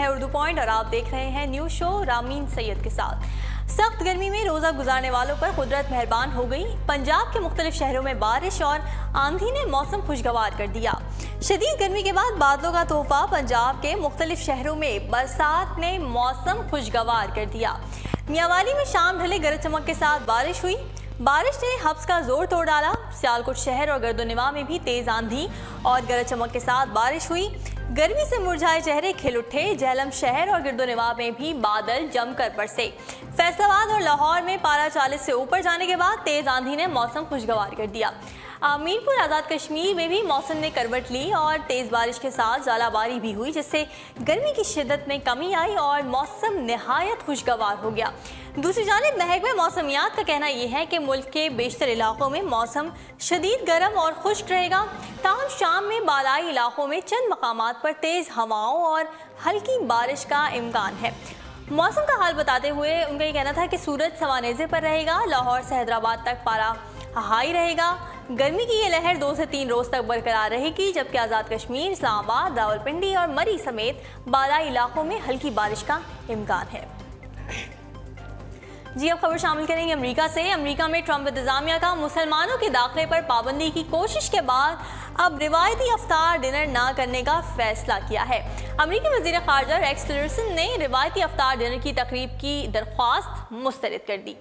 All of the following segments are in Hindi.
है उर्दू पॉइंट और आप देख रहे हैं न्यूज शो रामीन सैयद के साथ। सख्त गर्मी में रोजा गुजारने वालों पर कुदरत मेहरबान हो गई। पंजाब के मुख्तलिफ शहरों में बारिश और आंधी ने मौसम खुशगवार कर दिया। शदीद गर्मी के बाद बादलों का तोहफा, पंजाब के मुख्तलिफ शहरों में बरसात ने मौसम खुशगवार कर दिया। मियांवाली में शाम ढले गरज चमक के साथ बारिश हुई। बारिश ने हब्स का जोर तोड़ डाला। सियालकोट शहर और गर्दोनिवा में भी तेज आंधी और गरज चमक के साथ बारिश हुई। गर्मी से मुरझाए चेहरे खिल उठे। झेलम शहर और गिरदोनिवा में भी बादल जमकर बरसे। फैसलाबाद और लाहौर में पारा 40 से ऊपर जाने के बाद तेज आंधी ने मौसम खुशगवार कर दिया। मीरपुर आज़ाद कश्मीर में भी मौसम ने करवट ली और तेज़ बारिश के साथ ज़ालाबारी भी हुई, जिससे गर्मी की शिद्दत में कमी आई और मौसम नहायत खुशगवार हो गया। दूसरी जानिब महकमे मौसमियात का कहना यह है कि मुल्क के बेशतर इलाकों में मौसम शदीद गर्म और खुश्क रहेगा। ताहम शाम में बालाई इलाकों में चंद मकामात पर तेज़ हवाओं और हल्की बारिश का इम्कान है। मौसम का हाल बताते हुए उनका ये कहना था कि सूरज सवानेज़े पर रहेगा। लाहौर से हैदराबाद तक पारा हाई रहेगा। गर्मी की ये लहर 2 से 3 रोज तक बरकरार रहेगी, जबकि आज़ाद कश्मीर, इस्लामाबाद, रावलपिंडी और मरी समेत बालाई इलाकों में हल्की बारिश का इम्कान है। जी अब खबर शामिल करेंगे अमेरिका से। अमेरिका में ट्रंप इंतजामिया का मुसलमानों के दाखिले पर पाबंदी की कोशिश के बाद अब रिवायती अफ्तार डिनर ना करने का फैसला किया है। अमेरिकी वज़ीर ख़ारजा रेक्स टिलरसन ने रिवायती अफ्तार डिनर की तकरीब की दरख्वास्त मुस्तरद कर दी।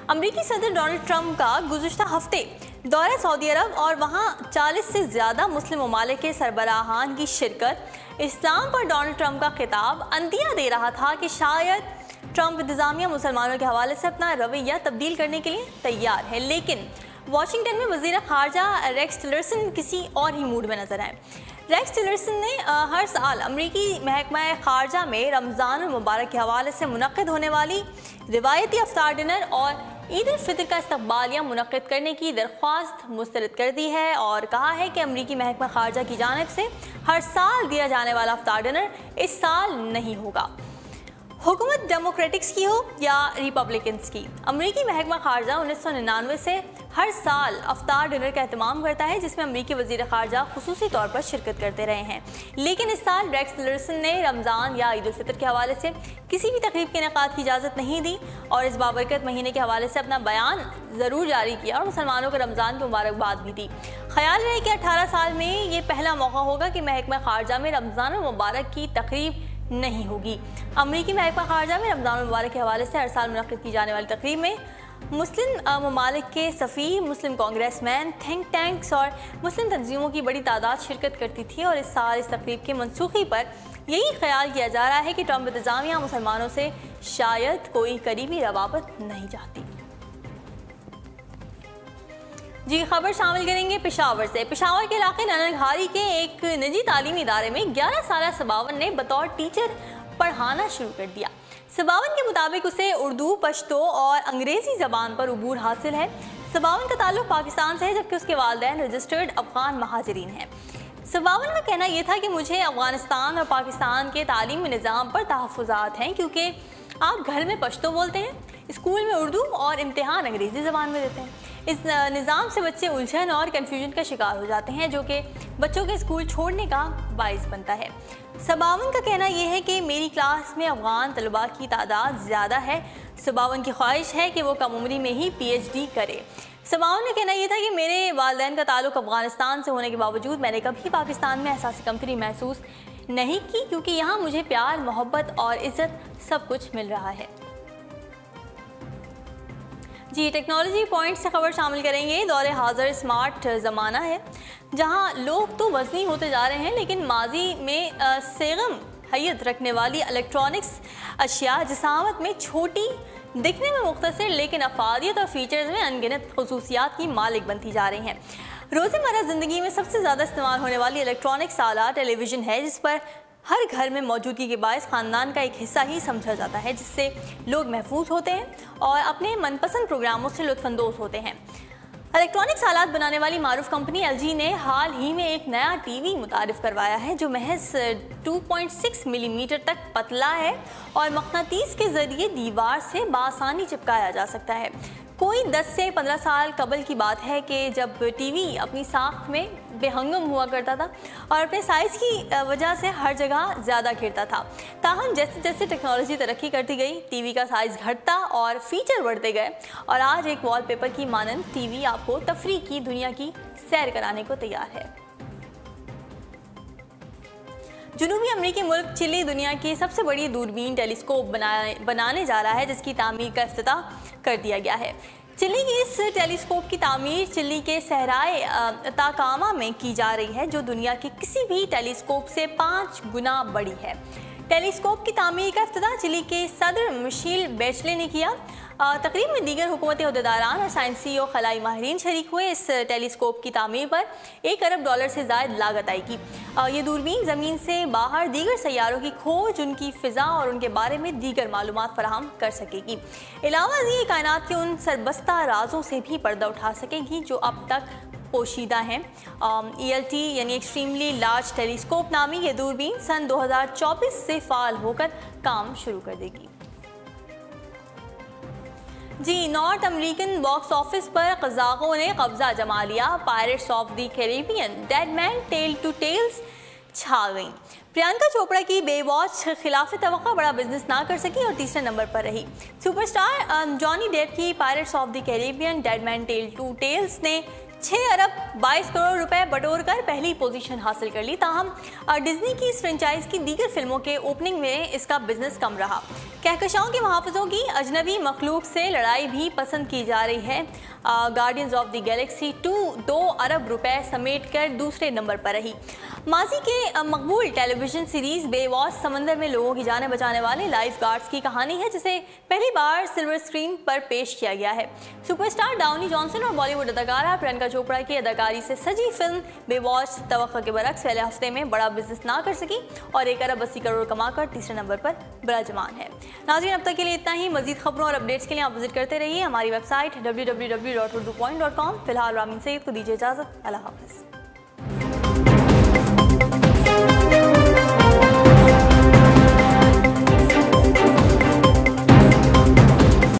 अमेरिकी सदर डोनाल्ड ट्रंप का गुज़िश्ता हफ्ते दौरे सऊदी अरब और वहाँ 40 से ज़्यादा मुस्लिम ममालिक के सरबराहान की शिरकत, इस्लाम पर डोनाल्ड ट्रंप का खिताब अंदिया दे रहा था कि शायद ट्रंप इंतजामिया मुसलमानों के हवाले से अपना रवैया तब्दील करने के लिए तैयार है। लेकिन वाशिंगटन में वज़ीर ख़ारजा रेक्स टिलरसन किसी और ही मूड में नजर आए। रेक्स टिलरसन ने हर साल अमरीकी महकमा ख़ारजा में रमज़ान मुबारक के हवाले से मुनक़्क़िद होने वाली रिवायती अफ्तार डिनर और ईद उल फितर का इस्तक़बालिया मुनक़्क़िद करने की दरख्वास्त मुस्तरद कर दी है और कहा है कि अमरीकी महकमा ख़ारजा की जानिब से हर साल दिया जाने वाला अफ्तार डिनर इस साल नहीं होगा। हुकूमत डेमोक्रेटिक्स की हो या रिपब्लिकन्स की, अमरीकी महकमा ख़ारजा 1999 से हर साल अफ्तार डिनर का एहतमाम करता है, जिसमें अमरीकी वज़ीर ख़ारजा खुसूसी तौर पर शिरकत करते रहे हैं। लेकिन इस साल रेक्स टिलरसन ने रमज़ान या ईद उल फितर के हवाले से किसी भी तकरीब के इनेकाद की इजाज़त नहीं दी और इस बाबरकत महीने के हवाले से अपना बयान ज़रूर जारी किया और मुसलमानों को रमज़ान की मुबारकबाद भी दी। ख्याल रहे कि 18 साल में ये पहला मौका होगा कि महकमा ख़ारजा में रमज़ान मुबारक की तकरीब नहीं होगी। अमरीकी महकमा ख़ारजा में रमज़ान मुबारक के हवाले से हर साल मुनक़्क़िद की जाने वाली तकरीब में मुस्लिम ममालिक के सफ़ीर, मुस्लिम कांग्रेसमैन, थिंक टैंक्स और मुस्लिम तंजीमों की बड़ी तादाद शिरकत करती थी और इस साल इस तकरीब की मनसूखी पर यही ख्याल किया जा रहा है कि ट्रंप इंतजामिया मुसलमानों से शायद कोई करीबी रवाबत नहीं चाहती। जी खबर शामिल करेंगे पेशावर से। पेशावर के इलाके ननघारी के एक निजी तालीमी इदारे में 11 साला सबावन ने बतौर टीचर पढ़ाना शुरू कर दिया। सबावन के मुताबिक उसे उर्दू, पश्तो और अंग्रेज़ी ज़बान पर उबूर हासिल है। सबावन का ताल्लुक़ पाकिस्तान से है, जबकि उसके वालिदैन रजिस्टर्ड अफ़गान महाजरीन हैं। सबावन का कहना यह था कि मुझे अफ़गानिस्तान और पाकिस्तान के तालीमी निज़ाम पर तहफ़्फ़ुज़ात हैं, क्योंकि आप घर में पश्तो बोलते हैं, स्कूल में उर्दू और इम्तिहान अंग्रेज़ी ज़बान में देते हैं। इस निज़ाम से बच्चे उलझन और कन्फ्यूजन का शिकार हो जाते हैं, जो कि बच्चों के स्कूल छोड़ने का बाइस बनता है। सबावन का कहना यह है कि मेरी क्लास में अफ़गान तलबा की तादाद ज़्यादा है। सबावन की ख्वाहिश है कि वो कम उम्री में ही PhD करे। सबावन का कहना यह था कि मेरे वालिदैन का ताल्लुक़ अफ़गानिस्तान से होने के बावजूद मैंने कभी पाकिस्तान में एहसास कमतरी महसूस नहीं की, क्योंकि यहाँ मुझे प्यार, मोहब्बत और इज़्ज़त सब कुछ मिल रहा है। जी टेक्नोलॉजी पॉइंट से खबर शामिल करेंगे। दौरे हाज़िर स्मार्ट ज़माना है, जहां लोग तो वज़नी होते जा रहे हैं, लेकिन माजी में सेगम हैयत रखने वाली इलेक्ट्रॉनिक्स अशिया जिसामत में छोटी, दिखने में मुख्तसर, लेकिन अफादियत और फीचर्स में अनगिनत खसूसियात की मालिक बनती जा रही हैं। रोज़मर्रा ज़िंदगी में सबसे ज़्यादा इस्तेमाल होने वाली इलेक्ट्रॉनिक्स आला टेलीविज़न है, जिस पर हर घर में मौजूदगी के बायस ख़ानदान का एक हिस्सा ही समझा जाता है, जिससे लोग महफूज होते हैं और अपने मनपसंद प्रोग्रामों से लुत्फ़अंदोज़ होते हैं। इलेक्ट्रॉनिक्स आलात बनाने वाली मारूफ कंपनी LG ने हाल ही में एक नया TV मुतारिफ़ करवाया है, जो महज 2.6 मिलीमीटर तक पतला है और मक़नातीस के ज़रिए दीवार से बासानी चिपकाया जा सकता है। कोई 10 से 15 साल कबल की बात है कि जब टीवी अपनी साख में बेहंगम हुआ करता था और अपने साइज़ की वजह से हर जगह ज़्यादा घिरता था। ताहम जैसे जैसे टेक्नोलॉजी तरक्की करती गई, टीवी का साइज़ घटता और फीचर बढ़ते गए और आज एक वॉलपेपर की मानंद टीवी आपको तफरीह की दुनिया की सैर कराने को तैयार है। जनूबी अमेरिकी मुल्क चिली दुनिया की सबसे बड़ी दूरबीन टेलीस्कोप बनाने जा रहा है, जिसकी तामीर का इफ्तिताह कर दिया गया है। चिली की इस टेलीस्कोप की तामीर चिली के सहराए अताकामा में की जा रही है, जो दुनिया के किसी भी टेलीस्कोप से 5 गुना बड़ी है। टेलीस्कोप की तामीर का इफ्तिताह चिली के सदर मिशेल बेचले ने किया। तकरीब में दीगर हुकूमती अहदेदारान और साइंसी और खलाई माहिरीन शरीक हुए। इस टेलीस्कोप की तामीर पर $1 अरब से ज़ायद लागत आएगी। ये दूरबीन ज़मीन से बाहर दीगर सैयारों की खोज, उनकी फ़िज़ा और उनके बारे में दीगर मालूमात फराहम कर सकेगी। अलावा ये कायनात के उन सरबस्ता राजों से भी पर्दा उठा सकेगी जो अब तक पोशीदा हैं। ELT यानी एक्सट्रीमली लार्ज टेलीस्कोप नामी ये दूरबीन सन 2024 से फ़ाल होकर काम शुरू कर देगी। जी, नॉर्थ अमेरिकन बॉक्स ऑफिस पर कज़ाकों ने कब्जा जमा लिया। Pirates of the Caribbean, dead man tell to tales छा गई। प्रियंका चोपड़ा की बेवॉच खिलाफ तवक्का बड़ा बिजनेस ना कर सकी और तीसरे नंबर पर रही। सुपरस्टार जॉनी डेप की pirates of the Caribbean, dead man tell to tales ने 6 अरब 22 करोड़ रुपए बटोर कर पहली पोजीशन हासिल कर ली। ताहम डिज्नी की इस फ्रेंचाइज की दीगर फिल्मों के ओपनिंग में इसका बिजनेस कम रहा। कहकशाओं के मुहाफ़िज़ों की अजनबी मखलूक से लड़ाई भी पसंद की जा रही है। गार्डियंस ऑफ द गैलेक्सी 2 अरब रुपए समेट कर दूसरे नंबर पर रही। माजी के मकबूल टेलीविज़न सीरीज़ बेवॉच समंदर में लोगों की जानें बचाने वाले लाइफ गार्ड्स की कहानी है, जिसे पहली बार सिल्वर स्क्रीन पर पेश किया गया है। सुपरस्टार डाउनी जॉनसन और बॉलीवुड अदाकारा प्रियंका चोपड़ा की अदाकारी से सजी फिल्म बेवॉच तवक्का के बरक्स पहले हफ्ते में बड़ा बिजनेस ना कर सकी और 1 अरब 80 करोड़ कमाकर तीसरे नंबर पर विराजमान है। नाज़रीन, अब तक के लिए इतना ही। मज़ीद खबरों और अपडेट्स के लिए आप विजिट करते रहिए हमारी वेबसाइट www.urdupoint.com। फिलहाल रामीन सईद को दीजिए इजाज़त। अल्लाह हाफ़िज़।